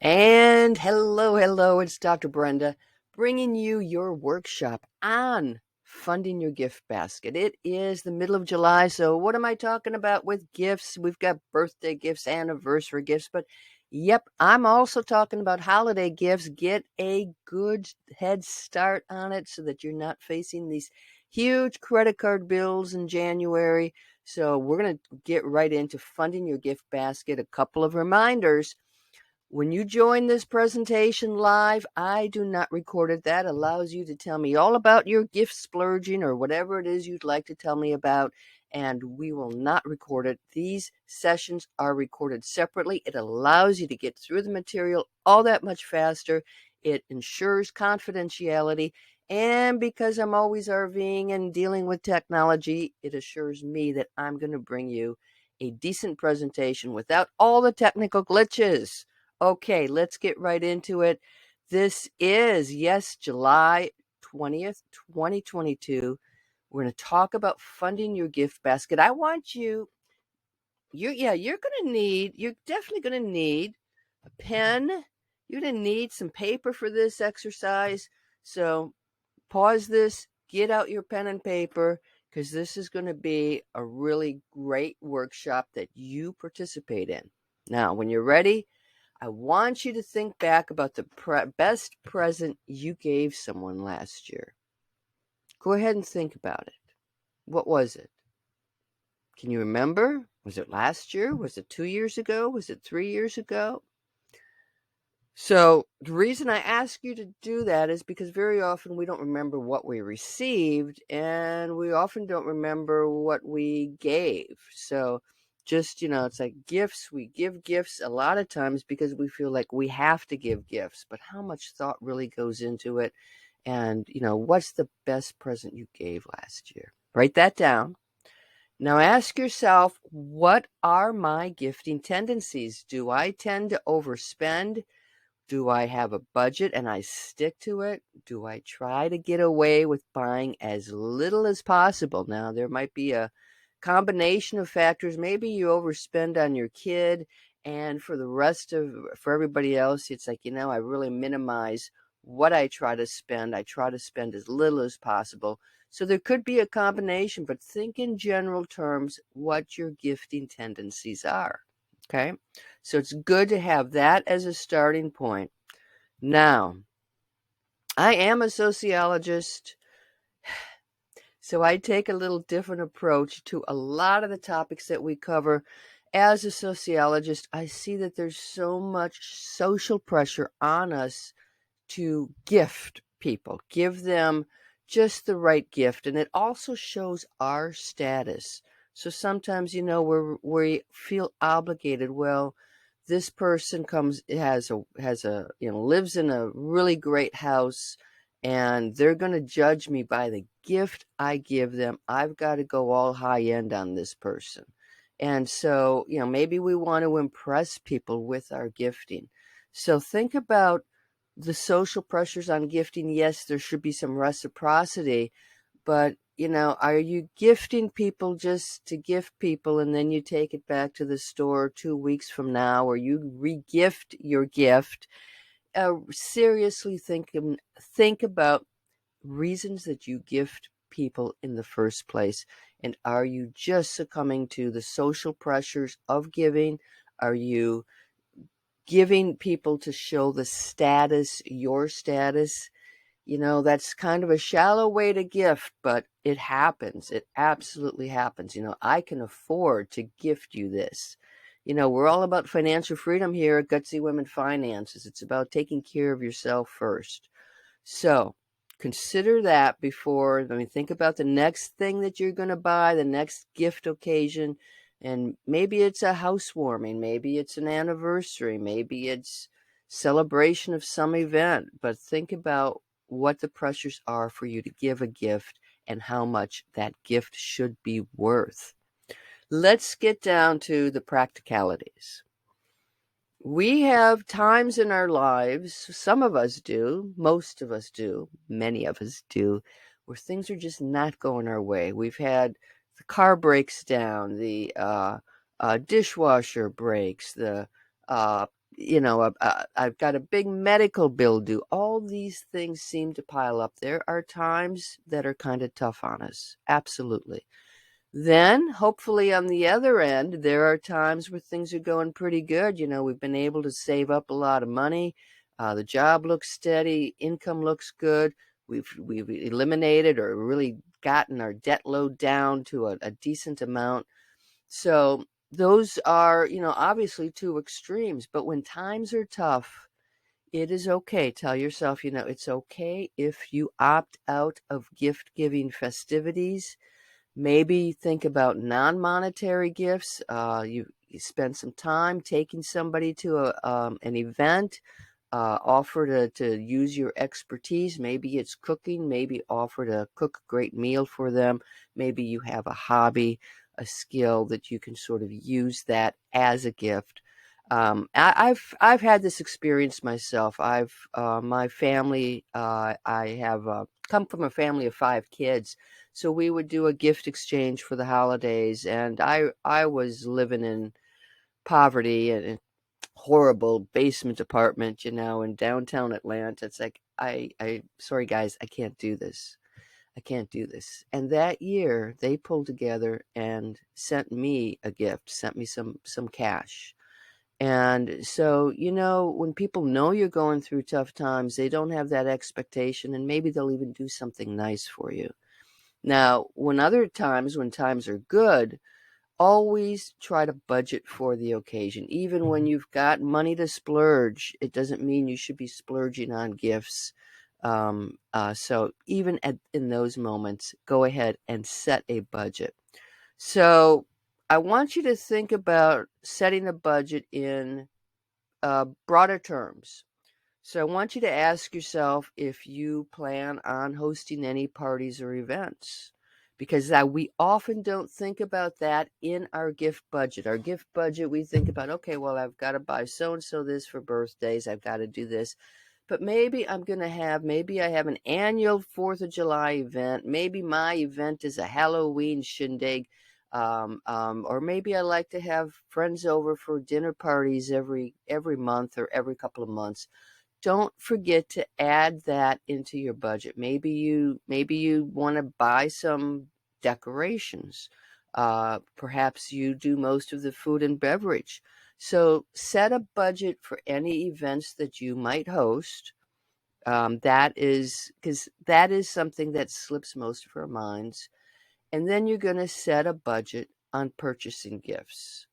And hello, it's Dr. Brenda bringing you your workshop on funding your gift basket. It is the middle of July, so what am I talking about with gifts? We've got birthday gifts, anniversary gifts, but yep, I'm also talking about holiday gifts. Get a good head start on it so that you're not facing these huge credit card bills in January. So, we're going to get right into funding your gift basket. A couple of reminders. When you join this presentation live, I do not record it. That allows you to tell me all about your gift splurging or whatever it is you'd like to tell me about, and we will not record it. These sessions are recorded separately. It allows you to get through the material all that much faster. It ensures confidentiality. And because I'm always RVing and dealing with technology, it assures me that I'm going to bring you a decent presentation without all the technical glitches. Okay, let's get right into it. This is, yes, July 20th, 2022. We're going to talk about funding your gift basket. I want you're definitely going to need a pen. You're going to need some paper for this exercise. So pause this, get out your pen and paper, because this is going to be a really great workshop that you participate in. Now, when you're ready, I want you to think back about the best present you gave someone last year. Go ahead and think about it. What was it? Can you remember? Was it last year? Was it 2 years ago? Was it 3 years ago? So, the reason I ask you to do that is because very often we don't remember what we received, and we often don't remember what we gave. So, just, it's like gifts. We give gifts a lot of times because we feel like we have to give gifts, but how much thought really goes into it? And, what's the best present you gave last year? Write that down. Now ask yourself, what are my gifting tendencies? Do I tend to overspend? Do I have a budget and I stick to it? Do I try to get away with buying as little as possible? Now, there might be a combination of factors. Maybe you overspend on your kid, and for everybody else, it's like, I really minimize what I try to spend. I try to spend as little as possible. So there could be a combination, but think in general terms what your gifting tendencies are. Okay? So it's good to have that as a starting point. Now, I am a sociologist, so I take a little different approach to a lot of the topics that we cover. As a sociologist, I see that there's so much social pressure on us to gift people, give them just the right gift, and it also shows our status. So sometimes, we feel obligated. Well, this person lives in a really great house, and they're going to judge me by the gift I give them. I've got to go all high end on this person. And so, maybe we want to impress people with our gifting. So think about the social pressures on gifting. Yes, there should be some reciprocity, but are you gifting people just to gift people and then you take it back to the store 2 weeks from now, or you regift your gift? Seriously think about reasons that you gift people in the first place, and are you just succumbing to the social pressures of giving? Are you giving people to show your status? That's kind of a shallow way to gift, but it happens. It absolutely happens. I can afford to gift you this. We're all about financial freedom here at Gutsy Women Finances. It's about taking care of yourself first. So consider that think about the next thing that you're going to buy, the next gift occasion. And maybe it's a housewarming, maybe it's an anniversary, maybe it's celebration of some event. But think about what the pressures are for you to give a gift and how much that gift should be worth. Let's get down to the practicalities. We have times in our lives, some of us do, most of us do, many of us do, where things are just not going our way. We've had the car breaks down, the dishwasher breaks, the I've got a big medical bill due. All these things seem to pile up. There are times that are kind of tough on us. Absolutely. Then, hopefully, on the other end, there are times where things are going pretty good. We've been able to save up a lot of money. The job looks steady, income looks good. We've eliminated or really gotten our debt load down to a decent amount. So those are, obviously two extremes. But when times are tough, it is okay. Tell yourself, it's okay if you opt out of gift giving festivities. Maybe think about non-monetary gifts. You spend some time taking somebody to an event, offer to use your expertise. Maybe it's cooking. Maybe offer to cook a great meal for them. Maybe you have a hobby, a skill that you can sort of use that as a gift. I've had this experience myself. My family. I have come from a family of 5 kids, so we would do a gift exchange for the holidays, and I was living in poverty and horrible basement apartment, in downtown Atlanta. It's like I sorry guys, I can't do this. I can't do this. And that year they pulled together and sent me a gift, sent me some cash. And so, when people know you're going through tough times, they don't have that expectation, and maybe they'll even do something nice for you. Now, when times are good, always try to budget for the occasion. Even when you've got money to splurge, it doesn't mean you should be splurging on gifts. So even in those moments, go ahead and set a budget. So I want you to think about setting a budget in broader terms. So I want you to ask yourself if you plan on hosting any parties or events, because we often don't think about that in our gift budget. Our gift budget, we think about, okay, well, I've got to buy so and so this for birthdays. I've got to do this. But maybe maybe I have an annual 4th of July event. Maybe my event is a Halloween shindig. Or maybe I like to have friends over for dinner parties every month or every couple of months. Don't forget to add that into your budget. Maybe you want to buy some decorations. Perhaps you do most of the food and beverage. So set a budget for any events that you might host. That is because that is something that slips most of our minds. And then you're going to set a budget on purchasing gifts.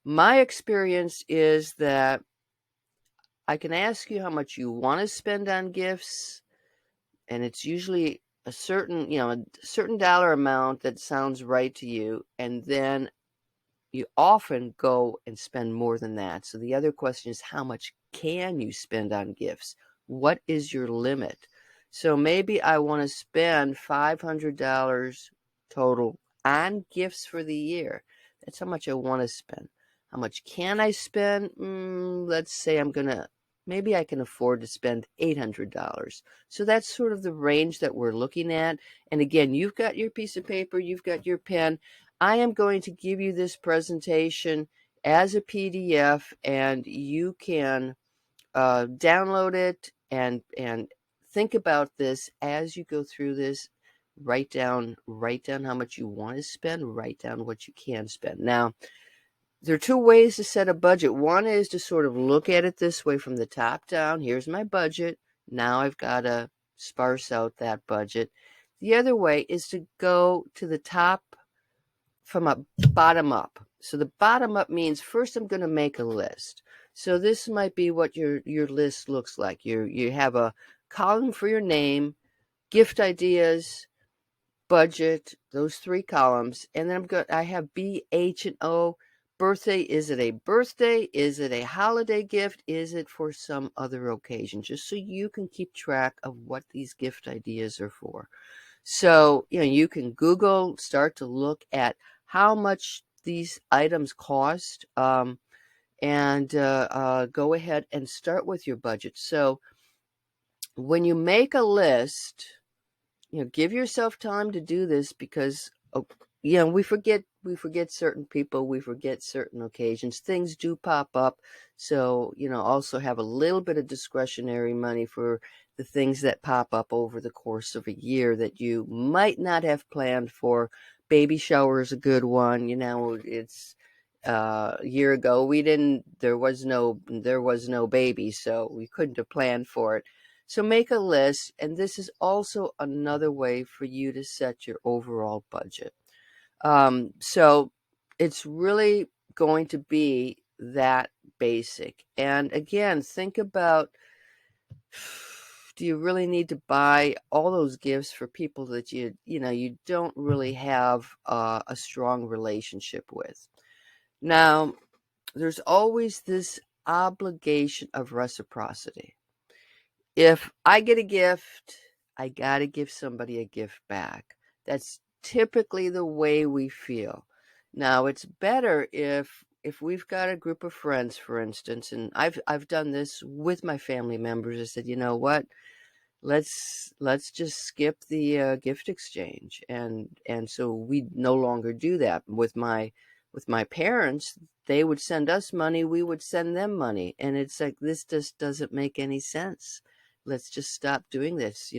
My experience is that I can ask you how much you want to spend on gifts, and it's usually a certain dollar amount that sounds right to you, and then you often go and spend more than that. So the other question is, how much can you spend on gifts? What is your limit? So maybe I want to spend $500 total on gifts for the year. That's how much I want to spend. How much can I spend? Let's say maybe I can afford to spend $800. So that's sort of the range that we're looking at. And again, you've got your piece of paper, you've got your pen. I am going to give you this presentation as a PDF, and you can download it and think about this as you go through this. Write down how much you want to spend. Write down what you can spend. Now, there are 2 ways to set a budget. One is to sort of look at it this way from the top down. Here's my budget. Now I've got to sparse out that budget. The other way is to go to the top from a bottom up. So the bottom up means first I'm going to make a list. So this might be what your list looks like. You have a column for your name, gift ideas, budget, those 3 columns, and then I have B, H, and O. Birthday, is it a birthday? Is it a holiday gift? Is it for some other occasion? Just so you can keep track of what these gift ideas are for. So, you can Google, start to look at how much these items cost, and go ahead and start with your budget. So when you make a list, give yourself time to do this, because we forget we forget certain people, we forget certain occasions. Things do pop up. So, also have a little bit of discretionary money for the things that pop up over the course of a year that you might not have planned for. Baby shower is a good one. It's a year ago there was no baby, so we couldn't have planned for it. So make a list, and this is also another way for you to set your overall budget. So it's really going to be that basic. And again, think about, do you really need to buy all those gifts for people that you don't really have a strong relationship with? Now, there's always this obligation of reciprocity. If I get a gift, I got to give somebody a gift back. That's typically the way we feel. Now, it's better if we've got a group of friends, for instance, and I've done this with my family members. I said, you know what? Let's just skip the gift exchange, and so we no longer do that with my parents. They would send us money, we would send them money, and it's like, this just doesn't make any sense. Let's just stop doing this.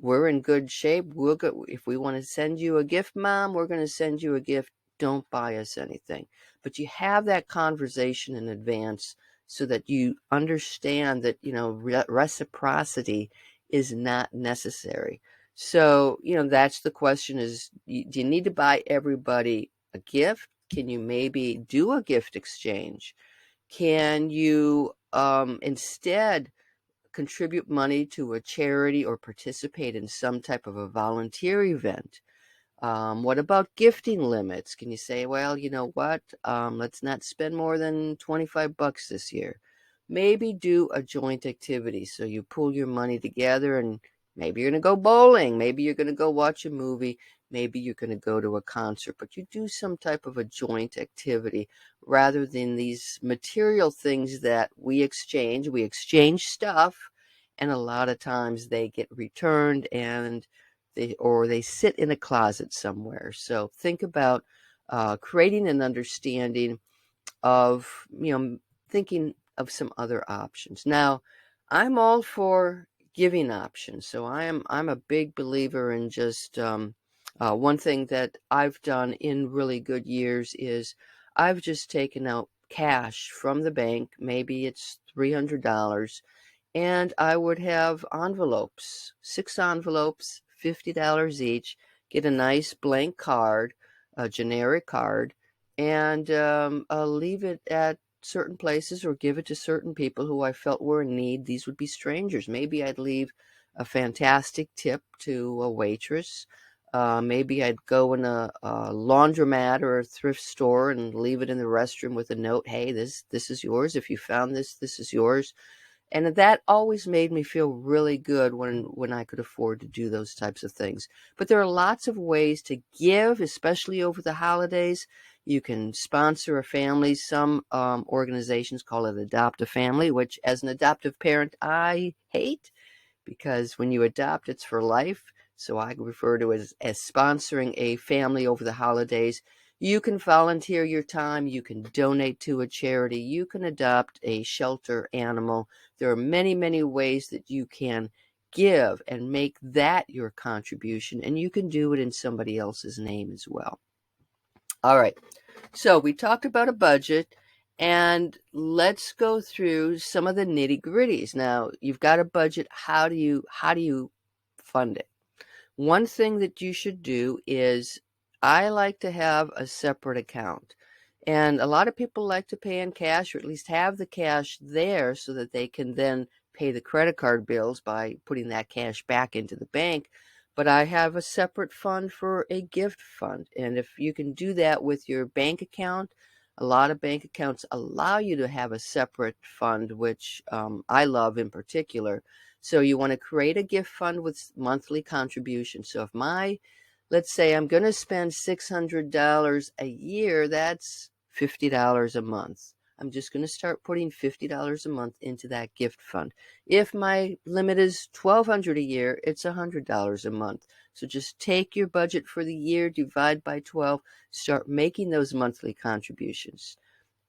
We're in good shape. We'll go, if we want to send you a gift, Mom, we're going to send you a gift. Don't buy us anything. But you have that conversation in advance so that you understand that reciprocity is not necessary. So that's the question: is, do you need to buy everybody a gift? Can you maybe do a gift exchange? Can you instead contribute money to a charity or participate in some type of a volunteer event? What about gifting limits? Can you say, well, you know what? Let's not spend more than $25 this year. Maybe do a joint activity. So you pool your money together, and maybe you're going to go bowling. Maybe you're going to go watch a movie. Maybe you're going to go to a concert, but you do some type of a joint activity rather than these material things that we exchange. We exchange stuff, and a lot of times they get returned, and they sit in a closet somewhere. So think about creating an understanding of, thinking of some other options. Now, I'm all for giving options. So I'm a big believer in just one thing that I've done in really good years is I've just taken out cash from the bank. Maybe it's $300, and I would have envelopes, 6 envelopes, $50 each, get a nice blank card, a generic card, and leave it at certain places or give it to certain people who I felt were in need. These would be strangers. Maybe I'd leave a fantastic tip to a waitress. Maybe I'd go in a laundromat or a thrift store and leave it in the restroom with a note, hey, this is yours. If you found this, this is yours. And that always made me feel really good when I could afford to do those types of things. But there are lots of ways to give, especially over the holidays. You can sponsor a family. Some organizations call it Adopt a Family, which as an adoptive parent, I hate, because when you adopt, it's for life. So I refer to it as sponsoring a family over the holidays. You can volunteer your time. You can donate to a charity. You can adopt a shelter animal. There are many, many ways that you can give and make that your contribution, and you can do it in somebody else's name as well. All right. So we talked about a budget, and let's go through some of the nitty gritties. Now, you've got a budget. How do you fund it? One thing that you should do is, I like to have a separate account. And a lot of people like to pay in cash, or at least have the cash there so that they can then pay the credit card bills by putting that cash back into the bank. But I have a separate fund for a gift fund. And if you can do that with your bank account, a lot of bank accounts allow you to have a separate fund, which I love in particular. So you want to create a gift fund with monthly contributions. So if let's say I'm going to spend $600 a year, that's $50 a month. I'm just going to start putting $50 a month into that gift fund. If my limit is $1,200 a year, it's $100 a month. So just take your budget for the year, divide by 12, start making those monthly contributions.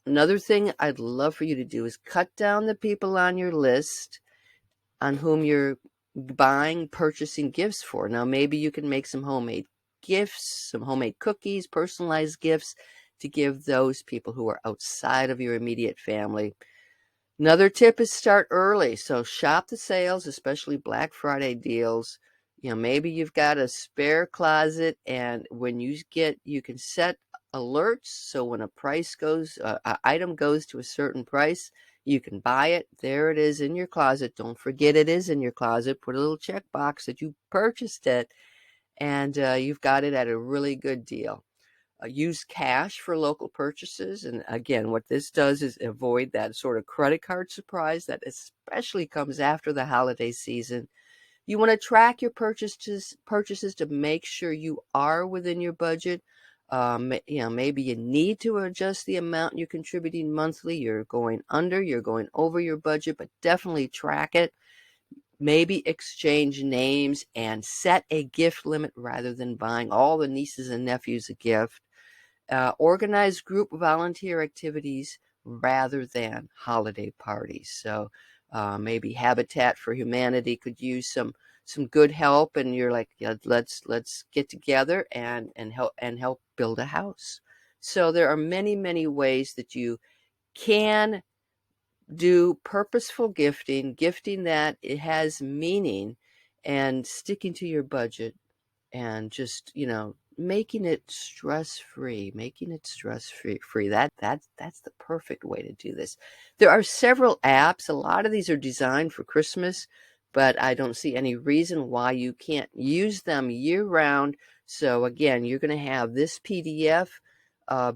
Another thing I'd love for you to do is cut down the people on your list on whom you're purchasing gifts for. Now, maybe you can make some homemade gifts, some homemade cookies, personalized gifts to give those people who are outside of your immediate family. Another tip is start early. So shop the sales, especially Black Friday deals. Maybe you've got a spare closet, and when you can set alerts. So when an item goes to a certain price, you can buy it. There it is in your closet. Don't forget it is in your closet. Put a little check box that you purchased it, and you've got it at a really good deal. Use cash for local purchases. And again, what this does is avoid that sort of credit card surprise that especially comes after the holiday season. You want to track your purchases to make sure you are within your budget. Maybe you need to adjust the amount you're contributing monthly. You're going under, you're going over your budget, but definitely track it. Maybe exchange names and set a gift limit rather than buying all the nieces and nephews a gift. Organize group volunteer activities rather than holiday parties. So maybe Habitat for Humanity could use some good help, and you're like, yeah, let's get together and help build a house. So there are many ways that you can do purposeful gifting that it has meaning, and sticking to your budget, and just making it stress-free, that's the perfect way to do this. There are several apps. A lot of these are designed for Christmas, but I don't see any reason why you can't use them year round. So again, you're going to have this PDF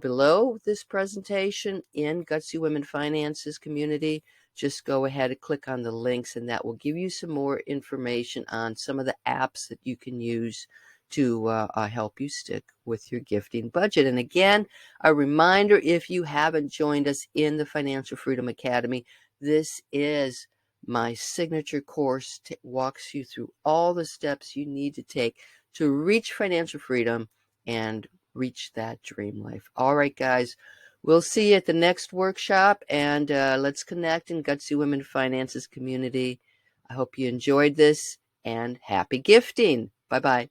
below this presentation in Gutsy Women Finances community. Just go ahead and click on the links, and that will give you some more information on some of the apps that you can use to help you stick with your gifting budget. And again, a reminder, if you haven't joined us in the Financial Freedom Academy, this is my signature course. Walks you through all the steps you need to take to reach financial freedom and reach that dream life. All right, guys, we'll see you at the next workshop, and let's connect in Gutsy Women Finances community. I hope you enjoyed this, and happy gifting. Bye-bye.